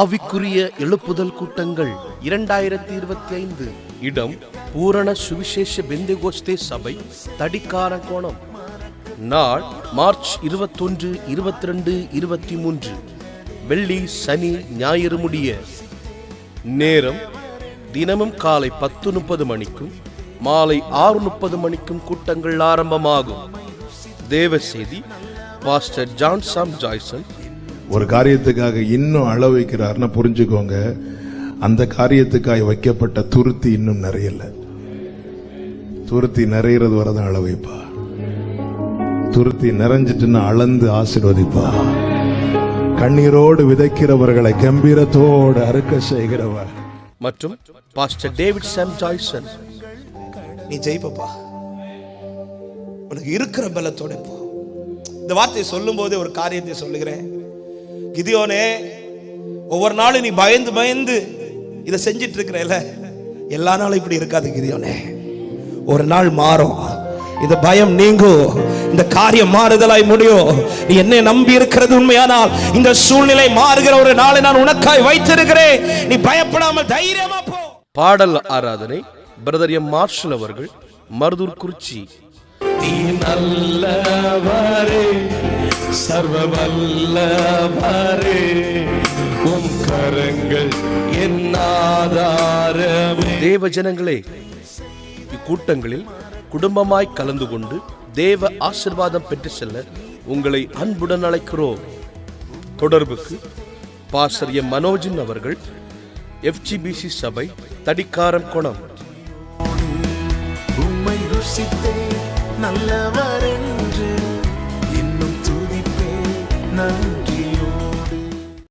ஆவிக்குரிய எழுப்புதல் கூட்டங்கள் 2025. இடம் பூரண சுவிசேஷ பெந்தெகோஸ்தே சபை, தடிக்காரங்கோணம். நாள் மார்ச் 21, 22, 23. வெள்ளி, சனி, ஞாயிறு முடிய. நேரம் தினமும் காலை 10:30 மணிக்கும் மாலை 6:30 மணிக்கும் கூட்டங்கள் ஆரம்பமாகும். தேவ செய்தி பாஸ்டர் ஜான் சாம் ஜாய்சன். ஒரு காரியத்துக்காக இன்னும் அள வைக்கிறார்னா புரிஞ்சுக்கோங்க, அந்த காரியத்துக்காக வைக்கப்பட்ட துருத்தி இன்னும் நிறையல. துருத்தி நிறையிறது வரதான் அள வைப்பா. துருத்தி நிறைஞ்சிட்டுன்னா அளந்து ஆசீர்வதிப்பா. கண்ணீரோடு விதைக்கிறவர்களை கம்பீரத்தோடு அறுக்க செய்கிறவர். மற்றும் பாஸ்டர் டேவிட் சாம் ஜாய்சன். நீ ஜெயிப்பா, உனக்கு இருக்கிற பலத்தோட போ. இந்த வார்த்தையை சொல்லும் போதே ஒரு காரியத்தை சொல்லுகிறேன். கிதியோனே, ஒவ்வொரு நாளும் நீ பயந்து பயந்து இதை செஞ்சிட்டு இருக்கிற, எல்லா நாளும் இப்படி இருக்காது கிதியோனே. ஒரு நாள் மாறும், இந்த பயம் நீங்கும், இந்த காரியம் மாறுதலாய் முடியும். நீ என்னை நம்பி இருக்கிறது உண்மையானால் இந்த சூழ்நிலை மாறுகிற ஒரு நாளை நான் உனக்காய் வைத்திருக்கிறேன். நீ பயப்படாமல் தைரியமா போ. பாடல் ஆராதனை பிரதர் எம் மார்ஷல் அவர்கள், மருதூர் குறிச்சி. நீ நல்லவரே, சர்வ வல்லவரே, உம் கரங்கள் என் ஆதாரமே. தேவ ஜனங்களே, இக்கூட்டங்களில் குடும்பமாய் கலந்து கொண்டு தேவ ஆசீர்வாதம் பெற்று செல்ல உங்களை அன்புடன் அழைக்கிறோம். தொடர்புக்கு பாஸ்டர் எம் மனோஜன் அவர்கள், FGBC சபை, தடிக்காரங்கோணம். உம்மை ருசித்தே நல்லவர் என்று இன்னும் துதிப்பே.